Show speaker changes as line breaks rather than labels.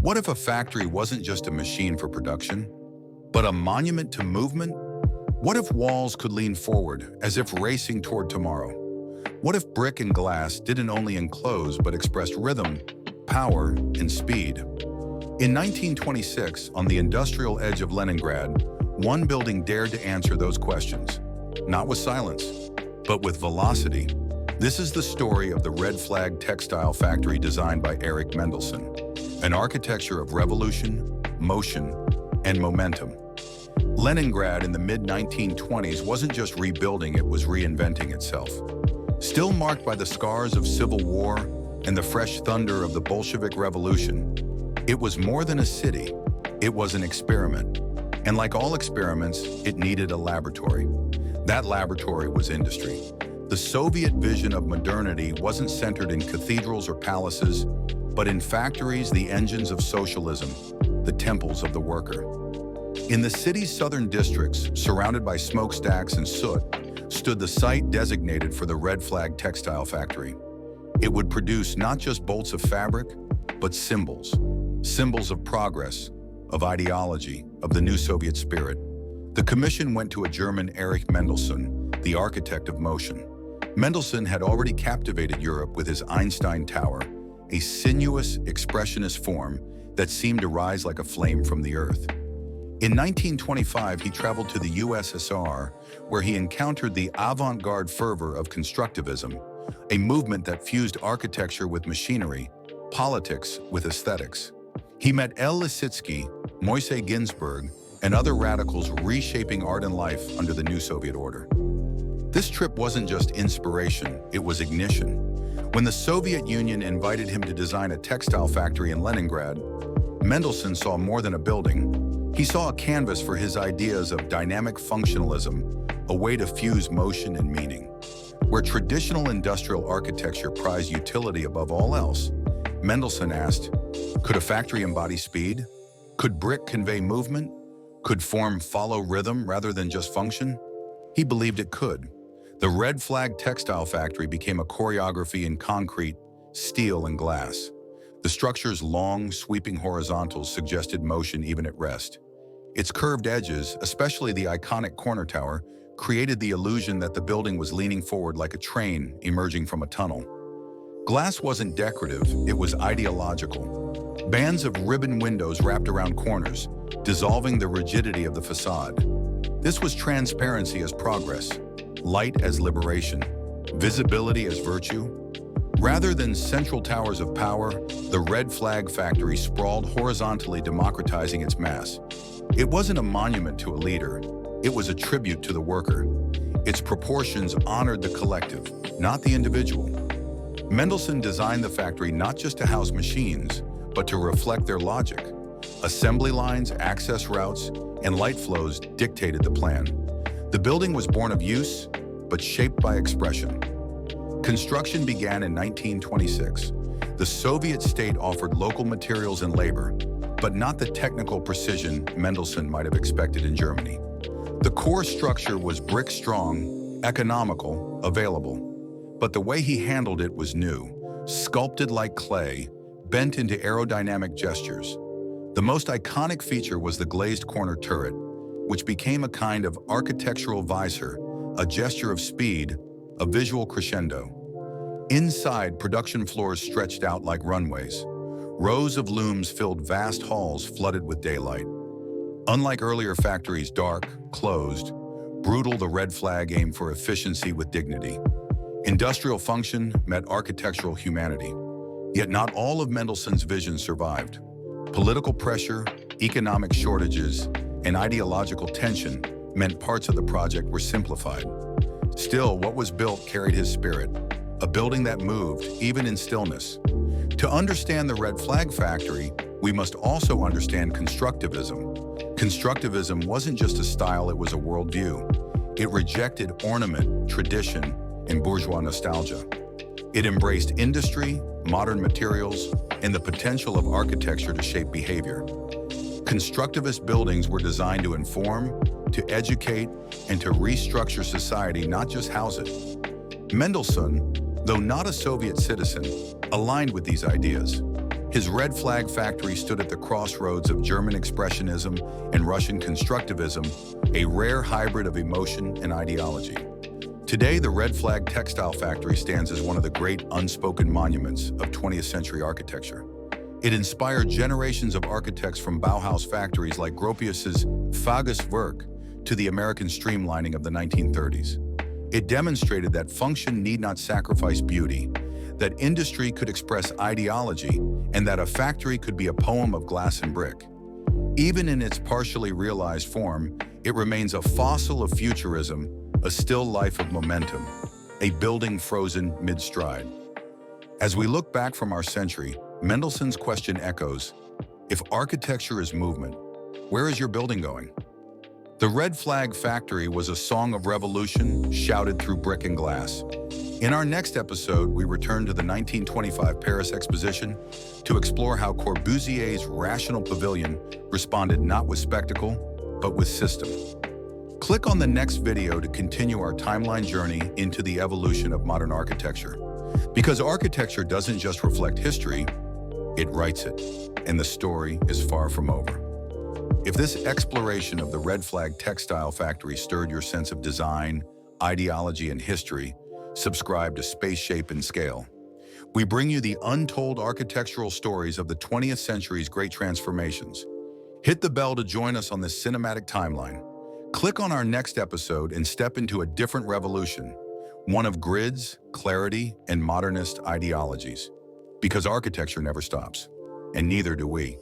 What if a factory wasn't just a machine for production, but a monument to movement? What if walls could lean forward, as if racing toward tomorrow? What if brick and glass didn't only enclose but expressed rhythm, power, and speed? In 1926, on the industrial edge of Leningrad, one building dared to answer those questions, not with silence, but with velocity. This is the story of the Red Flag Textile Factory designed by Erich Mendelsohn, an architecture of revolution, motion, and momentum. Leningrad in the mid-1920s wasn't just rebuilding, it was reinventing itself. Still marked by the scars of civil war and the fresh thunder of the Bolshevik Revolution, it was more than a city, it was an experiment. And like all experiments, it needed a laboratory. That laboratory was industry. The Soviet vision of modernity wasn't centered in cathedrals or palaces, but in factories, the engines of socialism, the temples of the worker. In the city's southern districts, surrounded by smokestacks and soot, stood the site designated for the Red Flag Textile Factory. It would produce not just bolts of fabric, but symbols of progress, of ideology, of the new Soviet spirit. The commission went to a German Erich Mendelsohn, the architect of motion. Mendelsohn had already captivated Europe with his Einstein Tower, a sinuous, expressionist form that seemed to rise like a flame from the earth. In 1925, he traveled to the USSR, where he encountered the avant-garde fervor of constructivism, a movement that fused architecture with machinery, politics with aesthetics. He met L. Lissitzky, Moise Ginsburg, and other radicals reshaping art and life under the new Soviet order. This trip wasn't just inspiration, it was ignition. When the Soviet Union invited him to design a textile factory in Leningrad, Mendelsohn saw more than a building. He saw a canvas for his ideas of dynamic functionalism, a way to fuse motion and meaning. Where traditional industrial architecture prized utility above all else, Mendelsohn asked, could a factory embody speed? Could brick convey movement? Could form follow rhythm rather than just function? He believed it could. The Red Flag Textile Factory became a choreography in concrete, steel, and glass. The structure's long, sweeping horizontals suggested motion even at rest. Its curved edges, especially the iconic corner tower, created the illusion that the building was leaning forward like a train emerging from a tunnel. Glass wasn't decorative, it was ideological. Bands of ribbon windows wrapped around corners, dissolving the rigidity of the facade. This was transparency as progress, light as liberation, visibility as virtue. Rather than central towers of power, the Red Flag Factory sprawled horizontally, democratizing its mass. It wasn't a monument to a leader, it was a tribute to the worker. Its proportions honored the collective, not the individual. Mendelsohn designed the factory not just to house machines, but to reflect their logic. Assembly lines, access routes, and light flows dictated the plan. The building was born of use, but shaped by expression. Construction began in 1926. The Soviet state offered local materials and labor, but not the technical precision Mendelsohn might have expected in Germany. The core structure was brick strong, economical, available. But the way he handled it was new, sculpted like clay, bent into aerodynamic gestures. The most iconic feature was the glazed corner turret, which became a kind of architectural visor, a gesture of speed, a visual crescendo. Inside, production floors stretched out like runways. Rows of looms filled vast halls flooded with daylight. Unlike earlier factories, dark, closed, brutal, the Red Flag aimed for efficiency with dignity. Industrial function met architectural humanity. Yet not all of Mendelsohn's vision survived. Political pressure, economic shortages, and ideological tension meant parts of the project were simplified. Still, what was built carried his spirit, a building that moved, even in stillness. To understand the Red Flag Factory, we must also understand constructivism. Constructivism wasn't just a style, it was a worldview. It rejected ornament, tradition, and bourgeois nostalgia. It embraced industry, modern materials, and the potential of architecture to shape behavior. Constructivist buildings were designed to inform, to educate, and to restructure society, not just house it. Mendelsohn, though not a Soviet citizen, aligned with these ideas. His Red Flag Factory stood at the crossroads of German Expressionism and Russian Constructivism, a rare hybrid of emotion and ideology. Today, the Red Flag Textile Factory stands as one of the great unspoken monuments of 20th century architecture. It inspired generations of architects from Bauhaus factories like Gropius's Fagus Werk to the American streamlining of the 1930s. It demonstrated that function need not sacrifice beauty, that industry could express ideology, and that a factory could be a poem of glass and brick. Even in its partially realized form, it remains a fossil of futurism, a still life of momentum, a building frozen mid-stride. As we look back from our century, Mendelsohn's question echoes, if architecture is movement, where is your building going? The Red Flag Factory was a song of revolution shouted through brick and glass. In our next episode, we return to the 1925 Paris Exposition to explore how Corbusier's rational pavilion responded not with spectacle, but with system. Click on the next video to continue our timeline journey into the evolution of modern architecture. Because architecture doesn't just reflect history, it writes it, and the story is far from over. If this exploration of the Red Flag Textile Factory stirred your sense of design, ideology, and history, subscribe to Space, Shape, and Scale. We bring you the untold architectural stories of the 20th century's great transformations. Hit the bell to join us on this cinematic timeline. Click on our next episode and step into a different revolution, one of grids, clarity, and modernist ideologies. Because architecture never stops, and neither do we.